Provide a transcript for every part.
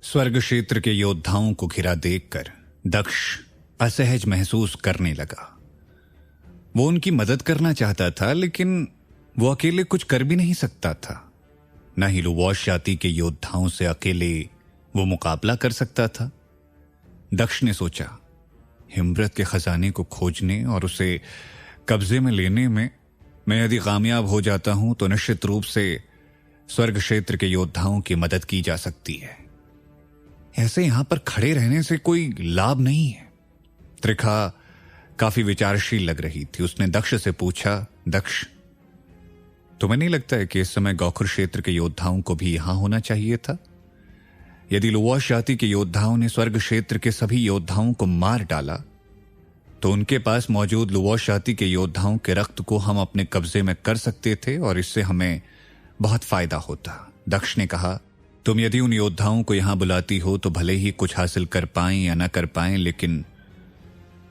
स्वर्ग क्षेत्र के योद्धाओं को घिरा देखकर दक्ष असहज महसूस करने लगा। वो उनकी मदद करना चाहता था, लेकिन वो अकेले कुछ कर भी नहीं सकता था। न ही लुवोश जाति के योद्धाओं से अकेले वो मुकाबला कर सकता था। दक्ष ने सोचा, हिम्रत के खजाने को खोजने और उसे कब्जे में लेने में मैं यदि कामयाब हो जाता हूं तो निश्चित रूप से स्वर्ग क्षेत्र के योद्धाओं की मदद की जा सकती है। ऐसे यहां पर खड़े रहने से कोई लाभ नहीं है। त्रिखा काफी विचारशील लग रही थी। उसने दक्ष से पूछा, दक्ष, तुम्हें नहीं लगता है कि इस समय गौखुर क्षेत्र के योद्धाओं को भी यहां होना चाहिए था? यदि लुवोश जाति के योद्धाओं ने स्वर्ग क्षेत्र के सभी योद्धाओं को मार डाला तो उनके पास मौजूद लुवोश जाति के योद्धाओं के रक्त को हम अपने कब्जे में कर सकते थे और इससे हमें बहुत फायदा होता। दक्ष ने कहा, तुम यदि उन योद्धाओं को यहां बुलाती हो तो भले ही कुछ हासिल कर पाएं या न कर पाएं, लेकिन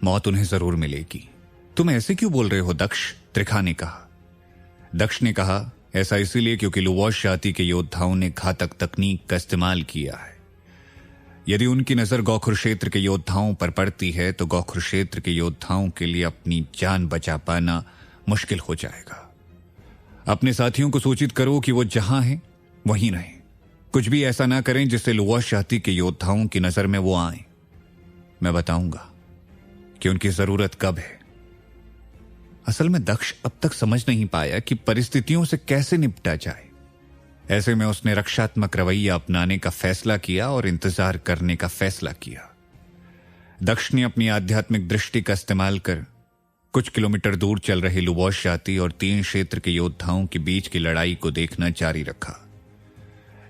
मौत उन्हें जरूर मिलेगी। तुम ऐसे क्यों बोल रहे हो दक्ष? त्रिखा ने कहा। दक्ष ने कहा, ऐसा इसीलिए क्योंकि लुवोश जाति के योद्धाओं ने घातक तकनीक का इस्तेमाल किया है। यदि उनकी नजर गौखुर क्षेत्र के योद्धाओं पर पड़ती है तो गौखुर क्षेत्र के योद्धाओं के लिए अपनी जान बचा पाना मुश्किल हो जाएगा। अपने साथियों को सूचित करो कि वो जहां हैं वहीं रहें। कुछ भी ऐसा ना करें जिससे लुवोश जाति के योद्धाओं की नजर में वो आए। मैं बताऊंगा कि उनकी जरूरत कब है। असल में दक्ष अब तक समझ नहीं पाया कि परिस्थितियों से कैसे निपटा जाए। ऐसे में उसने रक्षात्मक रवैया अपनाने का फैसला किया और इंतजार करने का फैसला किया। दक्ष ने अपनी आध्यात्मिक दृष्टि का इस्तेमाल कर कुछ किलोमीटर दूर चल रहे लुवोश जाति और 3 क्षेत्र के योद्धाओं के बीच की लड़ाई को देखना जारी रखा।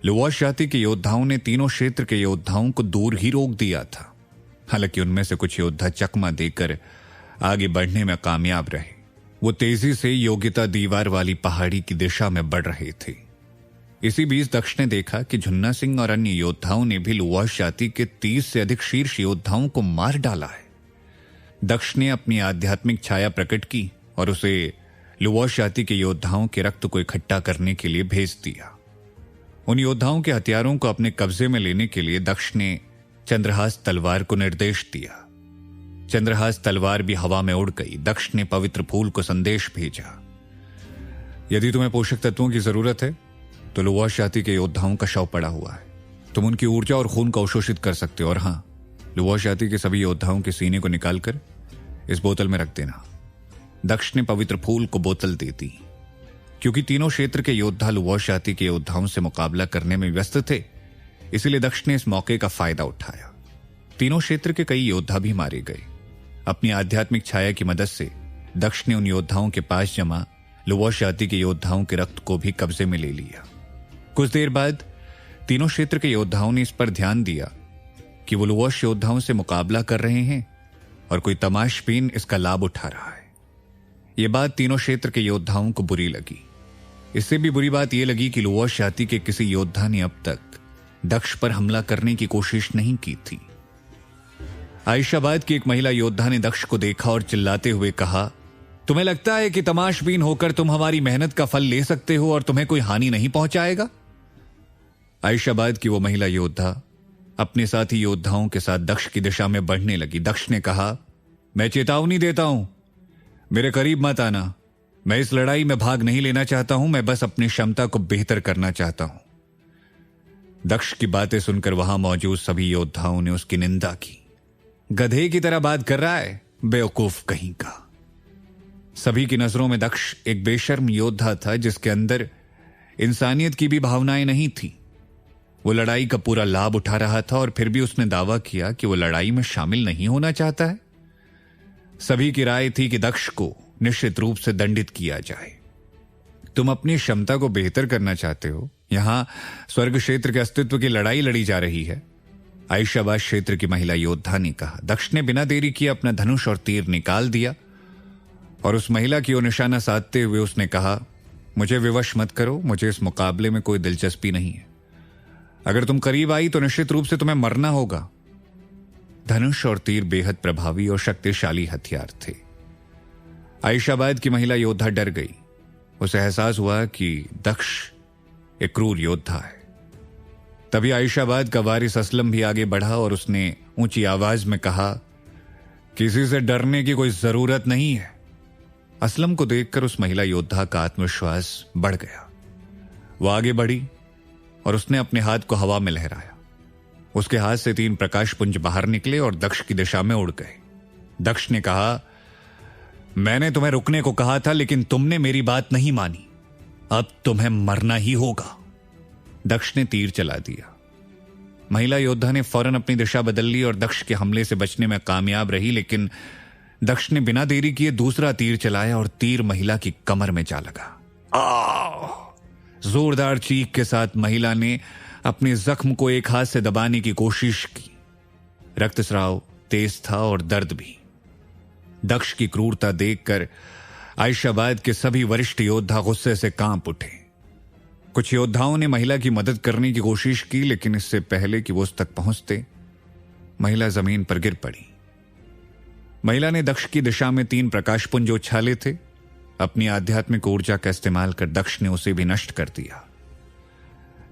लुवोश जाति के योद्धाओं ने तीनों क्षेत्र के योद्धाओं को दूर ही रोक दिया था। हालांकि उनमें से कुछ योद्धा चकमा देकर आगे बढ़ने में कामयाब रहे। वो तेजी से योग्यता दीवार वाली पहाड़ी की दिशा में बढ़ रहे थे। इसी बीच दक्ष ने देखा कि झुन्ना सिंह और अन्य योद्धाओं ने भी लुवोश जाति के 30 से अधिक शीर्ष योद्धाओं को मार डाला है। दक्ष ने अपनी आध्यात्मिक छाया प्रकट की और उसे लुवोश जाति के योद्धाओं के रक्त को इकट्ठा करने के लिए भेज दिया। उन योद्धाओं के हथियारों को अपने कब्जे में लेने के लिए दक्ष ने चंद्रहास तलवार को निर्देश दिया। चंद्रहास तलवार भी हवा में उड़ गई। दक्ष ने पवित्र फूल को संदेश भेजा, यदि तुम्हें पोषक तत्वों की जरूरत है तो लुवोश जाति के योद्धाओं का शव पड़ा हुआ है। तुम उनकी ऊर्जा और खून को अवशोषित कर सकते हो। और हां, लुवोश जाति के सभी योद्धाओं के सीने को निकालकर इस बोतल में रख देना। दक्ष ने पवित्र फूल को बोतल दे दी। क्योंकि तीनों क्षेत्र के योद्धा लुवोश जाति के योद्धाओं से मुकाबला करने में व्यस्त थे, इसलिए दक्ष ने इस मौके का फायदा उठाया। तीनों क्षेत्र के कई योद्धा भी मारे गए। अपनी आध्यात्मिक छाया की मदद से दक्ष ने उन योद्धाओं के पास जमा लुवोश जाति के योद्धाओं के रक्त को भी कब्जे में ले लिया। कुछ देर बाद तीनों क्षेत्र के योद्धाओं ने इस पर ध्यान दिया कि वो लुवोश योद्धाओं से मुकाबला कर रहे हैं और कोई तमाशबीन इसका लाभ उठा रहा है। यह बात तीनों क्षेत्र के योद्धाओं को बुरी लगी। इससे भी बुरी बात यह लगी कि लुवोश जाति के किसी योद्धा ने अब तक दक्ष पर हमला करने की कोशिश नहीं की थी। आयशाबाद की एक महिला योद्धा ने दक्ष को देखा और चिल्लाते हुए कहा, तुम्हें लगता है कि तमाशबीन होकर तुम हमारी मेहनत का फल ले सकते हो और तुम्हें कोई हानि नहीं पहुंचाएगा? आयशाबाद की वो महिला योद्धा अपने साथी योद्धाओं के साथ दक्ष की दिशा में बढ़ने लगी। दक्ष ने कहा, मैं चेतावनी देता हूं, मेरे करीब मत आना। मैं इस लड़ाई में भाग नहीं लेना चाहता हूं, मैं बस अपनी क्षमता को बेहतर करना चाहता हूं। दक्ष की बातें सुनकर वहां मौजूद सभी योद्धाओं ने उसकी निंदा की। गधे की तरह बात कर रहा है, बेवकूफ कहीं का। सभी की नजरों में दक्ष एक बेशर्म योद्धा था जिसके अंदर इंसानियत की भी भावनाएं नहीं थी। वो लड़ाई का पूरा लाभ उठा रहा था और फिर भी उसने दावा किया कि वो लड़ाई में शामिल नहीं होना चाहता है। सभी की राय थी कि दक्ष को निश्चित रूप से दंडित किया जाए। तुम अपनी क्षमता को बेहतर करना चाहते हो? यहां स्वर्ग क्षेत्र के अस्तित्व की लड़ाई लड़ी जा रही है, आयशाबाद क्षेत्र की महिला योद्धा ने कहा। दक्ष ने बिना देरी किए अपना धनुष और तीर निकाल दिया और उस महिला की ओर निशाना साधते हुए उसने कहा, मुझे विवश मत करो, मुझे इस मुकाबले में कोई दिलचस्पी नहीं है। अगर तुम करीब आई तो निश्चित रूप से तुम्हें मरना होगा। धनुष और तीर बेहद प्रभावी और शक्तिशाली हथियार थे। आयशाबाद की महिला योद्धा डर गई। उसे एहसास हुआ कि दक्ष एक क्रूर योद्धा है। तभी आयशाबाद का वारिस असलम भी आगे बढ़ा और उसने ऊंची आवाज में कहा, किसी से डरने की कोई जरूरत नहीं है। असलम को देखकर उस महिला योद्धा का आत्मविश्वास बढ़ गया। वह आगे बढ़ी और उसने अपने हाथ को हवा में लहराया। उसके हाथ से 3 प्रकाश पुंज बाहर निकले और दक्ष की दिशा में उड़ गए। दक्ष ने कहा, मैंने तुम्हें रुकने को कहा था लेकिन तुमने मेरी बात नहीं मानी। अब तुम्हें मरना ही होगा। दक्ष ने तीर चला दिया। महिला योद्धा ने फौरन अपनी दिशा बदल ली और दक्ष के हमले से बचने में कामयाब रही, लेकिन दक्ष ने बिना देरी किए दूसरा तीर चलाया और तीर महिला की कमर में जा लगा। जोरदार चीख के साथ महिला ने अपने जख्म को एक हाथ से दबाने की कोशिश की। रक्तस्राव तेज था और दर्द भी। दक्ष की क्रूरता देखकर आयशाबाद के सभी वरिष्ठ योद्धा गुस्से से कांप उठे। कुछ योद्धाओं ने महिला की मदद करने की कोशिश की, लेकिन इससे पहले कि वो उस तक पहुंचते, महिला जमीन पर गिर पड़ी। महिला ने दक्ष की दिशा में 3 प्रकाश पुंज उछाले थे। अपनी आध्यात्मिक ऊर्जा का इस्तेमाल कर दक्ष ने उसे भी नष्ट कर दिया।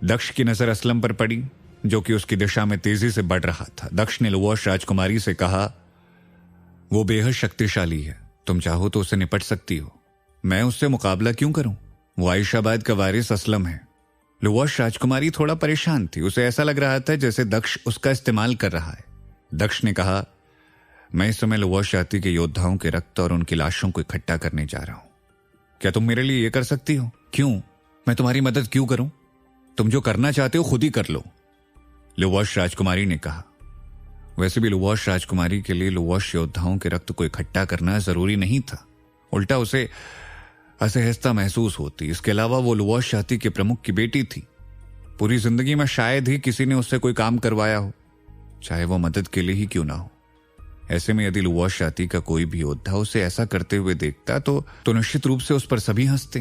दक्ष की नजर असलम पर पड़ी, जो कि उसकी दिशा में तेजी से बढ़ रहा था। दक्ष ने लुवाश राजकुमारी से कहा, वो बेहद शक्तिशाली है, तुम चाहो तो उसे निपट सकती हो। मैं उससे मुकाबला क्यों करूं? वो आयशाबाद का वारिस असलम है। लुवाश राजकुमारी थोड़ा परेशान थी। उसे ऐसा लग रहा था जैसे दक्ष उसका इस्तेमाल कर रहा है। दक्ष ने कहा, मैं इस समय लुवाश जाति के योद्धाओं के रक्त और उनकी लाशों को इकट्ठा करने जा रहा हूं। क्या तुम मेरे लिए यह कर सकती हो? क्यों? मैं तुम्हारी मदद क्यों करूं? तुम जो करना चाहते हो खुद ही कर लो, लुवाश राजकुमारी ने कहा। वैसे भी लुवाश राजकुमारी के लिए लुवाश योद्धाओं के रक्त को इकट्ठा करना जरूरी नहीं था। उल्टा उसे असहजता महसूस होती। इसके अलावा वो लुवाश जाति के प्रमुख की बेटी थी। पूरी जिंदगी में शायद ही किसी ने उससे कोई काम करवाया हो, चाहे वो मदद के लिए ही क्यों ना हो। ऐसे में यदि लुवाश जाति का कोई भी योद्धा उसे ऐसा करते हुए देखता तो निश्चित रूप से उस पर सभी हंसते।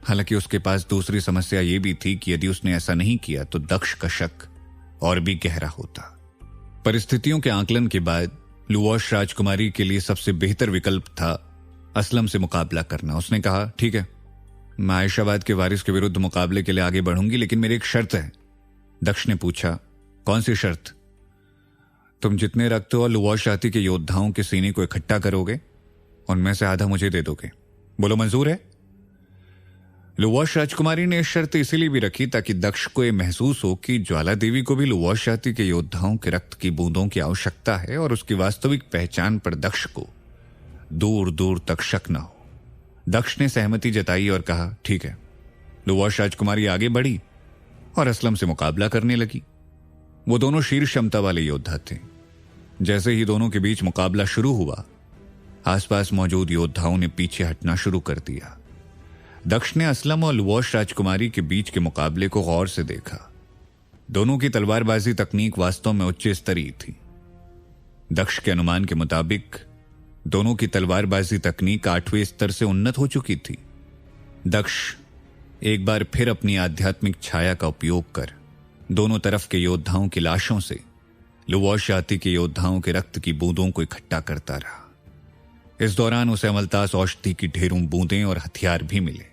हालांकि उसके पास दूसरी समस्या यह भी थी कि यदि उसने ऐसा नहीं किया तो दक्ष का शक और भी गहरा होता। परिस्थितियों के आकलन के बाद लुवाश राजकुमारी के लिए सबसे बेहतर विकल्प था असलम से मुकाबला करना। उसने कहा, ठीक है, मैं आयशाबाद के वारिस के विरुद्ध मुकाबले के लिए आगे बढ़ूंगी, लेकिन मेरी एक शर्त है। दक्ष ने पूछा, कौन सी शर्त? तुम जितने रक्त और लुवाश जाति के योद्धाओं के सीने को इकट्ठा करोगे, उनमें से आधा मुझे दे दोगे। बोलो मंजूर है? लुवाश राजकुमारी ने यह शर्त इसीलिए भी रखी ताकि दक्ष को यह महसूस हो कि ज्वाला देवी को भी लुवाश जाति के योद्धाओं के रक्त की बूंदों की आवश्यकता है और उसकी वास्तविक पहचान पर दक्ष को दूर दूर तक शक न हो। दक्ष ने सहमति जताई और कहा, ठीक है। लुवाश राजकुमारी आगे बढ़ी और असलम से मुकाबला करने लगी। वो दोनों शीर्ष क्षमता वाले योद्धा थे। जैसे ही दोनों के बीच मुकाबला शुरू हुआ, आसपास मौजूद योद्धाओं ने पीछे हटना शुरू कर दिया। दक्ष ने असलम और लुवाश राजकुमारी के बीच के मुकाबले को गौर से देखा। दोनों की तलवारबाजी तकनीक वास्तव में उच्च स्तरीय थी। दक्ष के अनुमान के मुताबिक दोनों की तलवारबाजी तकनीक 8वें स्तर से उन्नत हो चुकी थी। दक्ष एक बार फिर अपनी आध्यात्मिक छाया का उपयोग कर दोनों तरफ के योद्धाओं की लाशों से लुवाश जाति के योद्धाओं के रक्त की बूंदों को इकट्ठा करता रहा। इस दौरान उसे अमलतास औषधि की ढेरों बूंदें और हथियार भी मिले।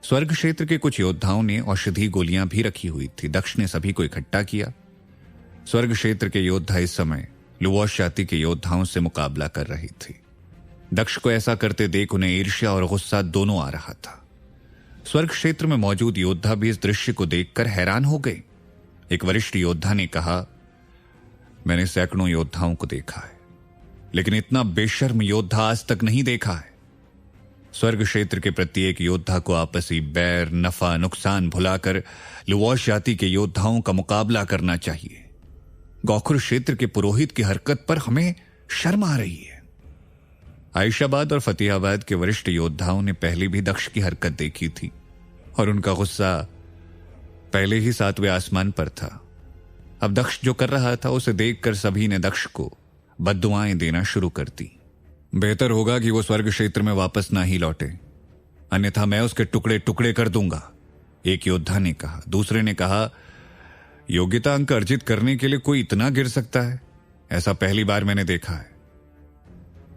स्वर्ग क्षेत्र के कुछ योद्धाओं ने औषधि गोलियां भी रखी हुई थी। दक्ष ने सभी को इकट्ठा किया। स्वर्ग क्षेत्र के योद्धा इस समय लुवाश जाति के योद्धाओं से मुकाबला कर रही थी। दक्ष को ऐसा करते देख उन्हें ईर्ष्या और गुस्सा दोनों आ रहा था। स्वर्ग क्षेत्र में मौजूद योद्धा भी इस दृश्य को देखकर हैरान हो गए। एक वरिष्ठ योद्धा ने कहा, मैंने सैकड़ों योद्धाओं को देखा है, लेकिन इतना बेशर्म योद्धा आज तक नहीं देखा है। स्वर्ग क्षेत्र के प्रत्येक योद्धा को आपसी बैर, नफा, नुकसान भुलाकर लुवाश जाति के योद्धाओं का मुकाबला करना चाहिए। गौखुर क्षेत्र के पुरोहित की हरकत पर हमें शर्म आ रही है। आयशाबाद और फतेहाबाद के वरिष्ठ योद्धाओं ने पहले भी दक्ष की हरकत देखी थी और उनका गुस्सा पहले ही 7वें आसमान पर था। अब दक्ष जो कर रहा था उसे देखकर सभी ने दक्ष को बद्दुआएं देना शुरू कर दी। बेहतर होगा कि वो स्वर्ग क्षेत्र में वापस ना ही लौटे, अन्यथा मैं उसके टुकड़े टुकड़े कर दूंगा, एक योद्धा ने कहा। दूसरे ने कहा, योग्यता अंक अर्जित करने के लिए कोई इतना गिर सकता है? ऐसा पहली बार मैंने देखा है।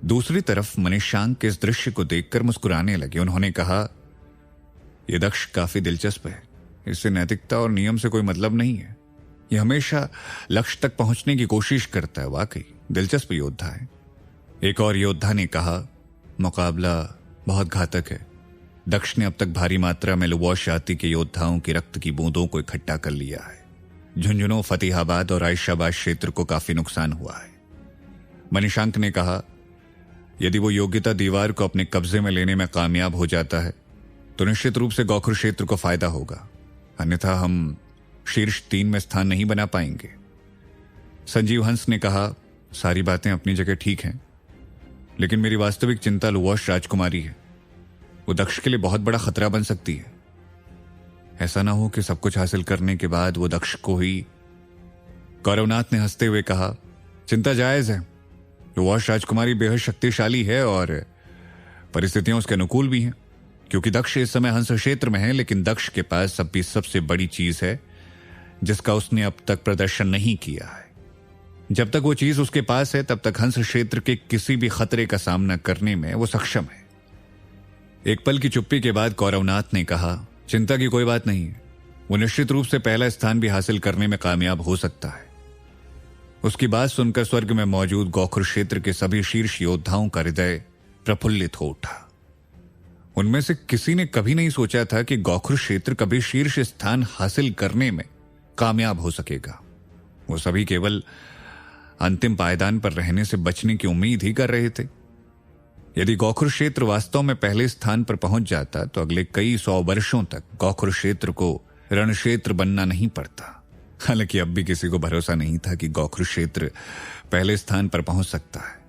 दूसरी तरफ मनीषांक इस दृश्य को देखकर मुस्कुराने लगे। उन्होंने कहा, यह दक्ष काफी दिलचस्प है। इससे नैतिकता और नियम से कोई मतलब नहीं है। ये हमेशा लक्ष्य तक पहुंचने की कोशिश करता है। वाकई दिलचस्प योद्धा है। एक और योद्धा ने कहा, मुकाबला बहुत घातक है। दक्ष ने अब तक भारी मात्रा में लुवाश जाति के योद्धाओं की रक्त की बूंदों को इकट्ठा कर लिया है। झुंझुनू, फतेहाबाद और आयशाबाद क्षेत्र को काफी नुकसान हुआ है। मनीषांक ने कहा, यदि वो योग्यता दीवार को अपने कब्जे में लेने में कामयाब हो जाता है तो निश्चित रूप से गोखुर क्षेत्र को फायदा होगा, अन्यथा हम शीर्ष 3 में स्थान नहीं बना पाएंगे। संजीव हंस ने कहा, सारी बातें अपनी जगह ठीक हैं, लेकिन मेरी वास्तविक चिंता लुवाश राजकुमारी है। वो दक्ष के लिए बहुत बड़ा खतरा बन सकती है। ऐसा ना हो कि सब कुछ हासिल करने के बाद वो दक्ष को ही। गौरवनाथ ने हंसते हुए कहा, चिंता जायज है। लुवाश राजकुमारी बेहद शक्तिशाली है और परिस्थितियां उसके अनुकूल भी हैं, क्योंकि दक्ष इस समय हंस क्षेत्र में है, लेकिन दक्ष के पास सब भी सबसे बड़ी चीज है जिसका उसने अब तक प्रदर्शन नहीं किया है। जब तक वो चीज उसके पास है तब तक हंस क्षेत्र के किसी भी खतरे का सामना करने में वो सक्षम है। एक पल की चुप्पी के बाद गौरवनाथ ने कहा, चिंता की कोई बात नहीं है। वो निश्चित रूप से पहला स्थान भी हासिल करने में कामयाब हो सकता है। उसकी बात सुनकर स्वर्ग में मौजूद गोखुर क्षेत्र के सभी शीर्ष योद्धाओं का हृदय प्रफुल्लित हो उठा। उनमें से किसी ने कभी नहीं सोचा था कि गोखुर क्षेत्र कभी शीर्ष स्थान हासिल करने में कामयाब हो सकेगा। वो सभी केवल अंतिम पायदान पर रहने से बचने की उम्मीद ही कर रहे थे। यदि गोखुर क्षेत्र वास्तव में पहले स्थान पर पहुंच जाता तो अगले कई 100 वर्षों तक गोखुर क्षेत्र को रण क्षेत्र बनना नहीं पड़ता। हालांकि अब भी किसी को भरोसा नहीं था कि गोखुर क्षेत्र पहले स्थान पर पहुंच सकता है,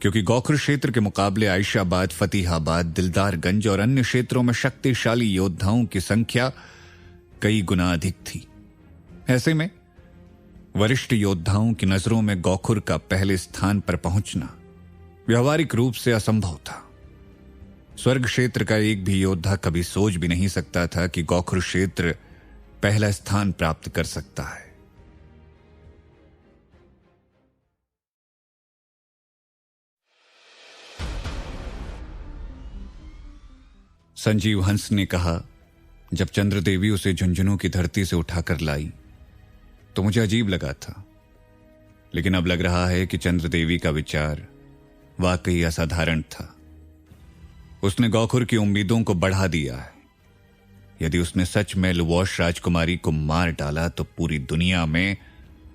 क्योंकि गोखुर क्षेत्र के मुकाबले आयशाबाद, फतेहाबाद, दिलदारगंज और अन्य क्षेत्रों में शक्तिशाली योद्धाओं की संख्या कई गुना अधिक थी। ऐसे में वरिष्ठ योद्धाओं की नजरों में गोखुर का पहले स्थान पर पहुंचना व्यवहारिक रूप से असंभव था। स्वर्ग क्षेत्र का एक भी योद्धा कभी सोच भी नहीं सकता था कि गोखुर क्षेत्र पहला स्थान प्राप्त कर सकता है। संजीव हंस ने कहा, जब चंद्रदेवी उसे झुंझुनू की धरती से उठाकर लाई तो मुझे अजीब लगा था, लेकिन अब लग रहा है कि चंद्रदेवी का विचार वाकई असाधारण था। उसने गोखुर की उम्मीदों को बढ़ा दिया है। यदि उसने सच में लुवाश राजकुमारी को मार डाला तो पूरी दुनिया में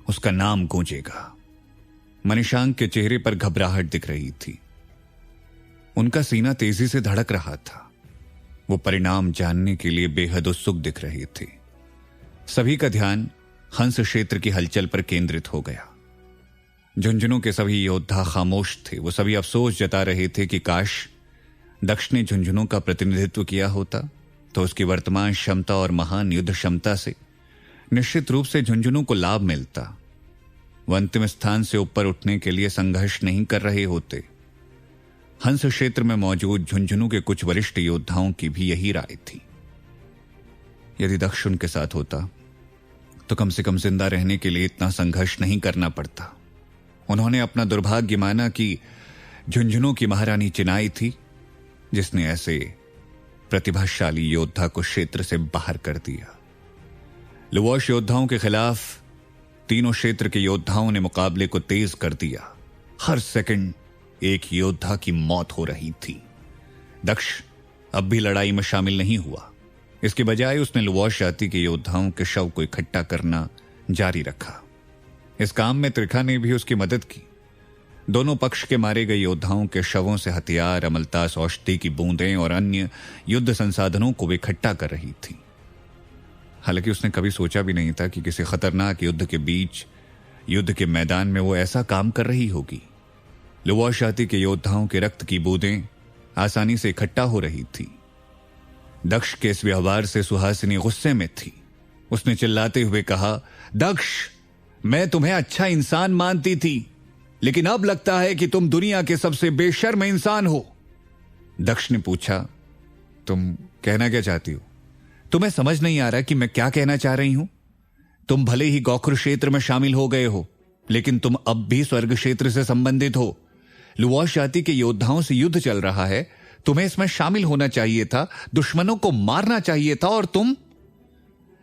उसका नाम गूंजेगा। मनीषांक के चेहरे पर घबराहट दिख रही थी। उनका सीना तेजी से धड़क रहा था। वो परिणाम जानने के लिए बेहद उत्सुक दिख रहे थे। सभी का ध्यान हंस क्षेत्र की हलचल पर केंद्रित हो गया। झुंझुनू के सभी योद्धा खामोश थे। वो सभी अफसोस जता रहे थे कि काश दक्ष ने झुंझुनू का प्रतिनिधित्व किया होता तो उसकी वर्तमान क्षमता और महान युद्ध क्षमता से निश्चित रूप से झुंझुनू को लाभ मिलता। वह अंतिम स्थान से ऊपर उठने के लिए संघर्ष नहीं कर रहे होते। हंस क्षेत्र में मौजूद झुंझुनू के कुछ वरिष्ठ योद्धाओं की भी यही राय थी। यदि दक्ष उनके साथ होता तो कम से कम जिंदा रहने के लिए इतना संघर्ष नहीं करना पड़ता। उन्होंने अपना दुर्भाग्य माना कि झुंझुनू की महारानी चिनाई थी जिसने ऐसे प्रतिभाशाली योद्धा को क्षेत्र से बाहर कर दिया। लुवाश योद्धाओं के खिलाफ तीनों क्षेत्र के योद्धाओं ने मुकाबले को तेज कर दिया। हर सेकंड एक योद्धा की मौत हो रही थी। दक्ष अब भी लड़ाई में शामिल नहीं हुआ। इसके बजाय उसने लुवाश जाति के योद्धाओं के शव को इकट्ठा करना जारी रखा। इस काम में त्रिखा ने भी उसकी मदद की। दोनों पक्ष के मारे गए योद्धाओं के शवों से हथियार, अमलतास औषधि की बूंदें और अन्य युद्ध संसाधनों को वे इकट्ठा कर रही थी। हालांकि उसने कभी सोचा भी नहीं था कि किसी खतरनाक युद्ध के बीच, युद्ध के मैदान में वो ऐसा काम कर रही होगी। लुवाश जाति के योद्धाओं के रक्त की बूंदें आसानी से इकट्ठा हो रही थी। दक्ष के इस व्यवहार से सुहासिनी गुस्से में थी। उसने चिल्लाते हुए कहा, दक्ष, मैं तुम्हें अच्छा इंसान मानती थी, लेकिन अब लगता है कि तुम दुनिया के सबसे बेशर्म इंसान हो। दक्ष ने पूछा, तुम कहना क्या चाहती हो? तुम्हें समझ नहीं आ रहा कि मैं क्या कहना चाह रही हूं? तुम भले ही गोखुर क्षेत्र में शामिल हो गए हो, लेकिन तुम अब भी स्वर्ग क्षेत्र से संबंधित हो। लुवाश जाति के योद्धाओं से युद्ध चल रहा है। तुम्हें इसमें शामिल होना चाहिए था, दुश्मनों को मारना चाहिए था, और तुम।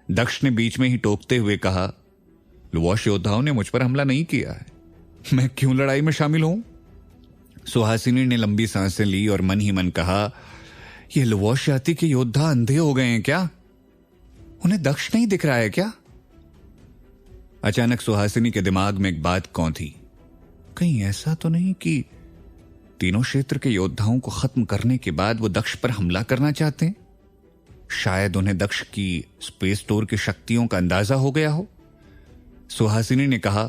दक्ष ने बीच में ही टोकते हुए कहा, लुवाश योद्धाओं ने मुझ पर हमला नहीं किया है, मैं क्यों लड़ाई में शामिल हूं? सुहासिनी ने लंबी सांसें ली और मन ही मन कहा, ये लुवाश जाति के योद्धा अंधे हो गए हैं क्या? उन्हें दक्ष नहीं दिख रहा है क्या? अचानक सुहासिनी के दिमाग में एक बात कौन थी, कहीं ऐसा तो नहीं कि तीनों क्षेत्र के योद्धाओं को खत्म करने के बाद वो दक्ष पर हमला करना चाहते हैं? शायद उन्हें दक्ष की स्पेस टोर की शक्तियों का अंदाजा हो गया हो। सुहासिनी ने कहा,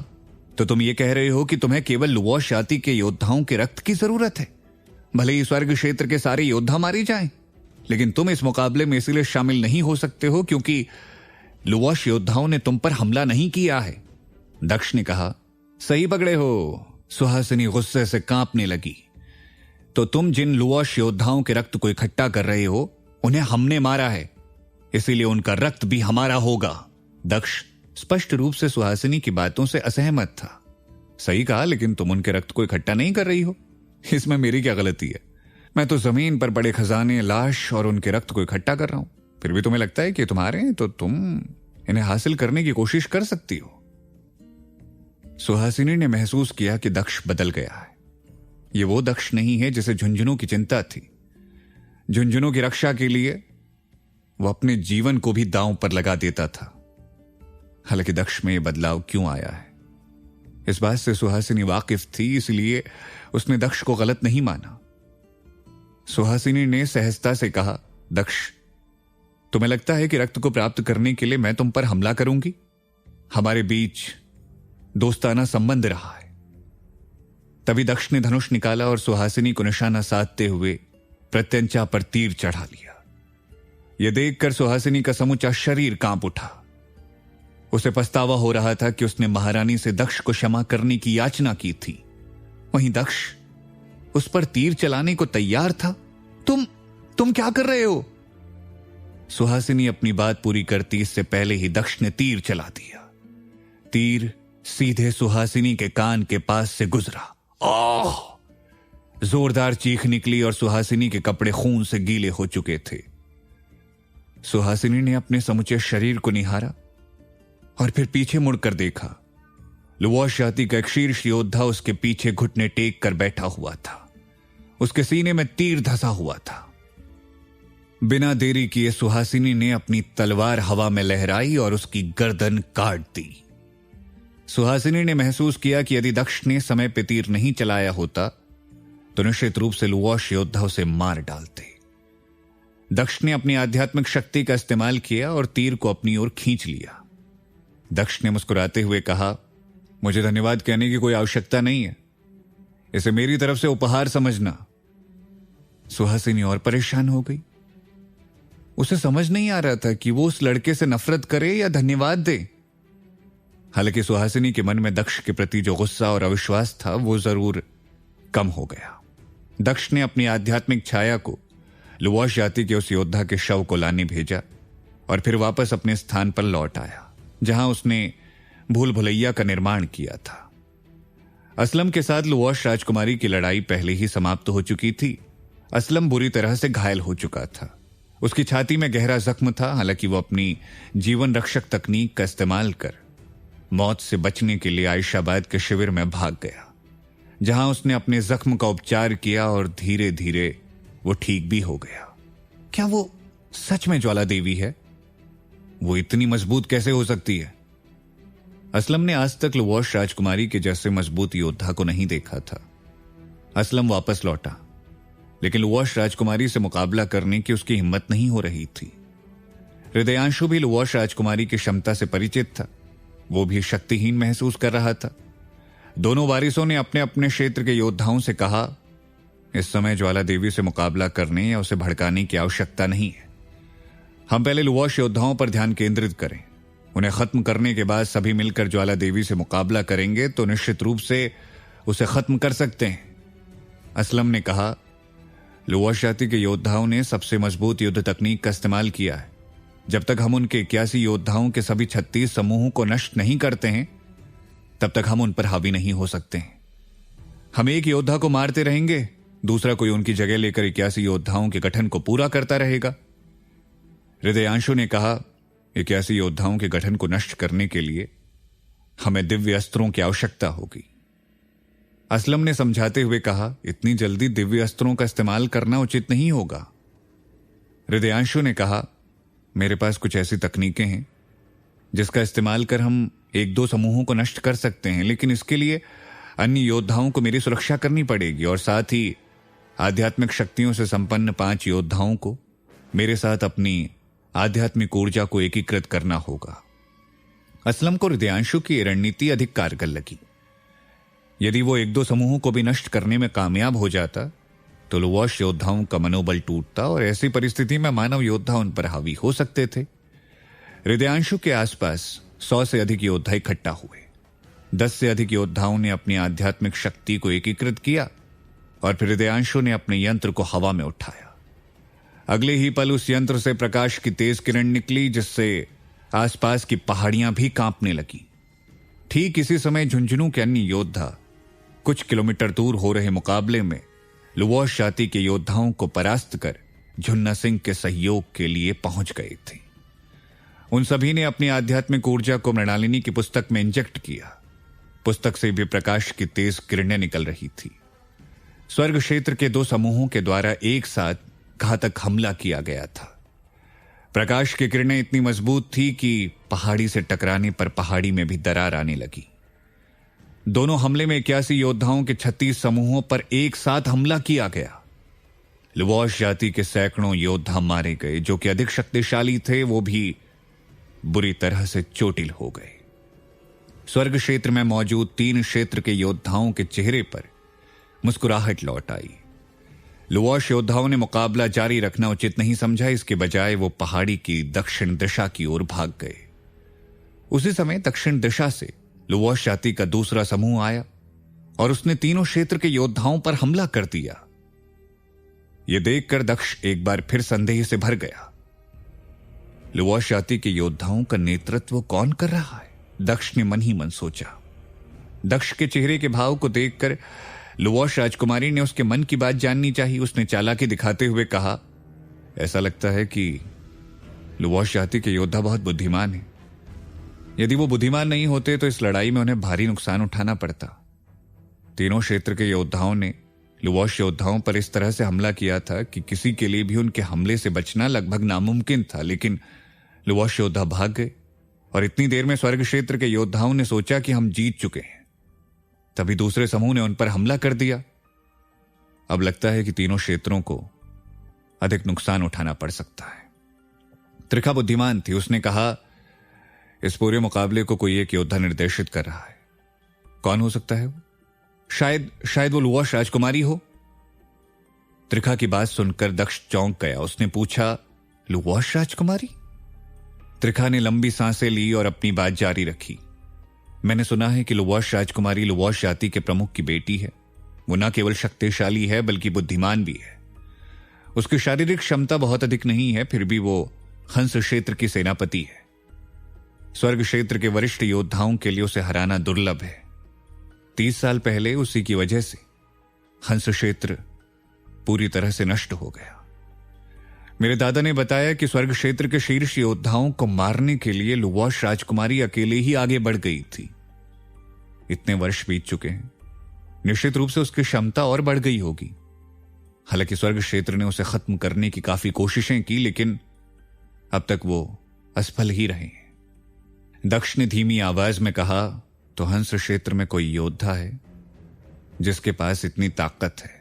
तो तुम ये कह रहे हो कि तुम्हें केवल लुवाश जाति के योद्धाओं के रक्त की जरूरत है? भले ही स्वर्ग क्षेत्र के सारे योद्धा मारे जाएं, लेकिन तुम इस मुकाबले में इसलिए शामिल नहीं हो सकते हो क्योंकि लुवाश योद्धाओं ने तुम पर हमला नहीं किया है। दक्ष ने कहा, सही पकड़े हो। सुहासिनी गुस्से से कांपने लगी। तो तुम जिन लुवाश योद्धाओं के रक्त को इकट्ठा कर रहे हो, उन्हें हमने मारा है, इसीलिए उनका रक्त भी हमारा होगा। दक्ष स्पष्ट रूप से सुहासिनी की बातों से असहमत था। सही कहा, लेकिन तुम उनके रक्त को इकट्ठा नहीं कर रही हो, इसमें मेरी क्या गलती है? मैं तो जमीन पर बड़े खजाने, लाश और उनके रक्त को इकट्ठा कर रहा हूं। फिर भी तुम्हें लगता है कि तुम्हारे हैं तो तुम इन्हें हासिल करने की कोशिश कर सकती हो। सुहासिनी ने महसूस किया कि दक्ष बदल गया है। ये वो दक्ष नहीं है जिसे झुंझुनों की चिंता थी। झुंझुनों की रक्षा के लिए वो अपने जीवन को भी दांव पर लगा देता था। हालांकि दक्ष में यह बदलाव क्यों आया है, इस बात से सुहासिनी वाकिफ थी, इसलिए उसने दक्ष को गलत नहीं माना। सुहासिनी ने सहजता से कहा, दक्ष, तुम्हें लगता है कि रक्त को प्राप्त करने के लिए मैं तुम पर हमला करूंगी? हमारे बीच दोस्ताना संबंध रहा है। तभी दक्ष ने धनुष निकाला और सुहासिनी को निशाना साधते हुए प्रत्यंचा पर तीर चढ़ा लिया। यह देखकर सुहासिनी का समूचा शरीर कांप उठा। उसे पछतावा हो रहा था कि उसने महारानी से दक्ष को क्षमा करने की याचना की थी। वहीं दक्ष उस पर तीर चलाने को तैयार था। तुम क्या कर रहे हो? सुहासिनी अपनी बात पूरी करती इससे पहले ही दक्ष ने तीर चला दिया। तीर सीधे सुहासिनी के कान के पास से गुजरा। आह! जोरदार चीख निकली और सुहासिनी के कपड़े खून से गीले हो चुके थे। सुहासिनी ने अपने समूचे शरीर को निहारा और फिर पीछे मुड़कर देखा। लुवाश जाति का एक शीर्ष योद्धा उसके पीछे घुटने टेक कर बैठा हुआ था। उसके सीने में तीर धंसा हुआ था। बिना देरी किए सुहासिनी ने अपनी तलवार हवा में लहराई और उसकी गर्दन काट दी। सुहासिनी ने महसूस किया कि यदि दक्ष ने समय पे तीर नहीं चलाया होता तो निश्चित रूप से लुवाश योद्धा उसे मार डालते। दक्ष ने अपनी आध्यात्मिक शक्ति का इस्तेमाल किया और तीर को अपनी ओर खींच लिया। दक्ष ने मुस्कुराते हुए कहा, मुझे धन्यवाद कहने की कोई आवश्यकता नहीं है, इसे मेरी तरफ से उपहार समझना। सुहासिनी और परेशान हो गई। उसे समझ नहीं आ रहा था कि वो उस लड़के से नफरत करे या धन्यवाद दे। हालांकि सुहासिनी के मन में दक्ष के प्रति जो गुस्सा और अविश्वास था वो जरूर कम हो गया। दक्ष ने अपनी आध्यात्मिक छाया को लुवाश जाति के उस योद्धा के शव को लाने भेजा और फिर वापस अपने स्थान पर लौट आया जहां उसने भूल भुलैया का निर्माण किया था। असलम के साथ लुवाश राजकुमारी की लड़ाई पहले ही समाप्त हो चुकी थी। असलम बुरी तरह से घायल हो चुका था। उसकी छाती में गहरा जख्म था। हालांकि वो अपनी जीवन रक्षक तकनीक का इस्तेमाल कर मौत से बचने के लिए आयशाबाद के शिविर में भाग गया, जहां उसने अपने जख्म का उपचार किया और धीरे धीरे वो ठीक भी हो गया। क्या वो सच में ज्वाला देवी है? वो इतनी मजबूत कैसे हो सकती है? असलम ने आज तक लुवाश राजकुमारी के जैसे मजबूत योद्धा को नहीं देखा था। असलम वापस लौटा, लेकिन लुवाश राजकुमारी से मुकाबला करने की उसकी हिम्मत नहीं हो रही थी। हृदयांशु भी लुवाश राजकुमारी की क्षमता से परिचित था। वो भी शक्तिहीन महसूस कर रहा था। दोनों वारिसों ने अपने अपने क्षेत्र के योद्धाओं से कहा, इस समय ज्वाला देवी से मुकाबला करने या उसे भड़काने की आवश्यकता नहीं है। हम पहले लुवाश योद्धाओं पर ध्यान केंद्रित करें। उन्हें खत्म करने के बाद सभी मिलकर ज्वाला देवी से मुकाबला करेंगे तो निश्चित रूप से उसे खत्म कर सकते हैं। असलम ने कहा, लुवाश जाति के योद्धाओं ने सबसे मजबूत युद्ध तकनीक का इस्तेमाल किया है। जब तक हम उनके 81 योद्धाओं के सभी 36 समूहों को नष्ट नहीं करते हैं तब तक हम उन पर हावी नहीं हो सकते हैं। हम एक योद्धा को मारते रहेंगे, दूसरा कोई उनकी जगह लेकर 81 योद्धाओं के गठन को पूरा करता रहेगा। हृदयांशु ने कहा, 81 योद्धाओं के गठन को नष्ट करने के लिए हमें दिव्य अस्त्रों की आवश्यकता होगी। असलम ने समझाते हुए कहा, इतनी जल्दी दिव्य अस्त्रों का इस्तेमाल करना उचित नहीं होगा। हृदयांशु ने कहा, मेरे पास कुछ ऐसी तकनीकें हैं जिसका इस्तेमाल कर हम 1-2 समूहों को नष्ट कर सकते हैं, लेकिन इसके लिए अन्य योद्धाओं को मेरी सुरक्षा करनी पड़ेगी और साथ ही आध्यात्मिक शक्तियों से संपन्न 5 योद्धाओं को मेरे साथ अपनी आध्यात्मिक ऊर्जा को एकीकृत करना होगा। असलम को हृदयांशु की रणनीति अधिक कारगर लगी। यदि वो 1-2 समूहों को भी नष्ट करने में कामयाब हो जाता तो लुवाश योद्धाओं का मनोबल टूटता और ऐसी परिस्थिति में मानव योद्धा उन पर हावी हो सकते थे। हृदयांशु के आसपास 100 से अधिक योद्धा इकट्ठा हुए। 10 से अधिक योद्धाओं ने अपनी आध्यात्मिक शक्ति को एकीकृत किया और फिर हृदयांशु ने अपने यंत्र को हवा में उठाया। अगले ही पल उस यंत्र से प्रकाश की तेज किरण निकली, जिससे आसपास की पहाड़ियां भी कांपने लगी। ठीक इसी समय झुंझुनू के अन्य योद्धा कुछ किलोमीटर दूर हो रहे मुकाबले में लुवाश जाति के योद्धाओं को परास्त कर झुन्ना सिंह के सहयोग के लिए पहुंच गए थे। उन सभी ने अपनी आध्यात्मिक ऊर्जा को मृणालिनी की पुस्तक में इंजेक्ट किया। पुस्तक से भी प्रकाश की तेज किरणें निकल रही थी। स्वर्ग क्षेत्र के 2 समूहों के द्वारा एक साथ घातक हमला किया गया था। प्रकाश की किरणें इतनी मजबूत थी कि पहाड़ी से टकराने पर पहाड़ी में भी दरार आने लगी। दोनों हमले में 81 योद्धाओं के 36 समूहों पर एक साथ हमला किया गया। लुवाश जाति के सैकड़ों योद्धा मारे गए। जो कि अधिक शक्तिशाली थे वो भी बुरी तरह से चोटिल हो गए। स्वर्ग क्षेत्र में मौजूद 3 क्षेत्र के योद्धाओं के चेहरे पर मुस्कुराहट लौट आई। लुवाश योद्धाओं ने मुकाबला जारी रखना उचित नहीं समझा। इसके बजाय वो पहाड़ी की दक्षिण दिशा की ओर भाग गए। उसी समय दक्षिण दिशा से लुवाश जाति का दूसरा समूह आया और उसने तीनों क्षेत्र के योद्धाओं पर हमला कर दिया। यह देखकर दक्ष एक बार फिर संदेह से भर गया। लुवाश जाति के योद्धाओं का नेतृत्व कौन कर रहा है? दक्ष ने मन ही मन सोचा। दक्ष के चेहरे के भाव को देखकर लुवाश राजकुमारी ने उसके मन की बात जाननी चाहिए। उसने चालाकी दिखाते हुए कहा, ऐसा लगता है कि लुवाश जाति के योद्धा बहुत बुद्धिमान हैं। यदि वो बुद्धिमान नहीं होते तो इस लड़ाई में उन्हें भारी नुकसान उठाना पड़ता। तीनों क्षेत्र के योद्धाओं ने लुवाश योद्धाओं पर इस तरह से हमला किया था कि किसी के लिए भी उनके हमले से बचना लगभग नामुमकिन था। लेकिन लुवाश योद्धा भाग गए और इतनी देर में स्वर्ग क्षेत्र के योद्धाओं ने सोचा कि हम जीत चुके हैं। तभी दूसरे समूह ने उन पर हमला कर दिया। अब लगता है कि तीनों क्षेत्रों को अधिक नुकसान उठाना पड़ सकता है। त्रिखा बुद्धिमान थी। उसने कहा, इस पूरे मुकाबले को कोई एक योद्धा निर्देशित कर रहा है। कौन हो सकता है वो? शायद वो लुवाश राजकुमारी हो। त्रिखा की बात सुनकर दक्ष चौंक गया। उसने पूछा, लुवाश राजकुमारी? त्रिखा ने लंबी सांसें ली और अपनी बात जारी रखी। मैंने सुना है कि लुवाश राजकुमारी लुवाश जाति के प्रमुख की बेटी है। वो न केवल शक्तिशाली है बल्कि बुद्धिमान भी है। उसकी शारीरिक क्षमता बहुत अधिक नहीं है, फिर भी वो हंस क्षेत्र की सेनापति है। स्वर्ग क्षेत्र के वरिष्ठ योद्धाओं के लिए उसे हराना दुर्लभ है। 30 साल पहले उसी की वजह से हंस क्षेत्र पूरी तरह से नष्ट हो गया। मेरे दादा ने बताया कि स्वर्ग क्षेत्र के शीर्ष योद्धाओं को मारने के लिए लुवाश राजकुमारी अकेले ही आगे बढ़ गई थी। इतने वर्ष बीत चुके हैं, निश्चित रूप से उसकी क्षमता और बढ़ गई होगी। हालांकि स्वर्ग क्षेत्र ने उसे खत्म करने की काफी कोशिशें की, लेकिन अब तक वो असफल ही रहे हैं। दक्ष ने धीमी आवाज में कहा, तो हंस क्षेत्र में कोई योद्धा है जिसके पास इतनी ताकत है।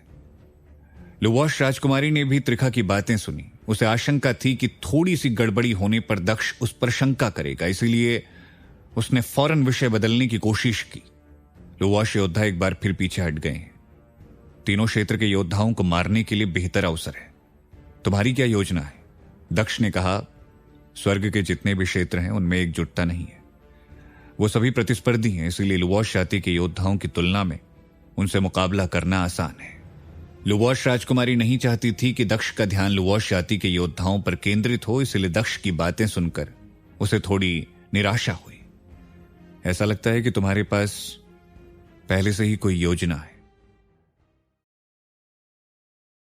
लुवाश राजकुमारी ने भी त्रिखा की बातें सुनी। उसे आशंका थी कि थोड़ी सी गड़बड़ी होने पर दक्ष उस पर शंका करेगा, इसीलिए उसने फौरन विषय बदलने की कोशिश की। लुवाश योद्धा एक बार फिर पीछे हट गए हैं। तीनों क्षेत्र के योद्धाओं को मारने के लिए बेहतर अवसर है। तुम्हारी क्या योजना है? दक्ष ने कहा, स्वर्ग के जितने भी क्षेत्र हैं उनमें एकजुटता नहीं है। वो सभी प्रतिस्पर्धी हैं, इसीलिए लुवाश जाति के योद्धाओं की तुलना में उनसे मुकाबला करना आसान है। लुवाश राजकुमारी नहीं चाहती थी कि दक्ष का ध्यान लुवाश जाति के योद्धाओं पर केंद्रित हो, इसलिए दक्ष की बातें सुनकर उसे थोड़ी निराशा हुई। ऐसा लगता है कि तुम्हारे पास पहले से ही कोई योजना है।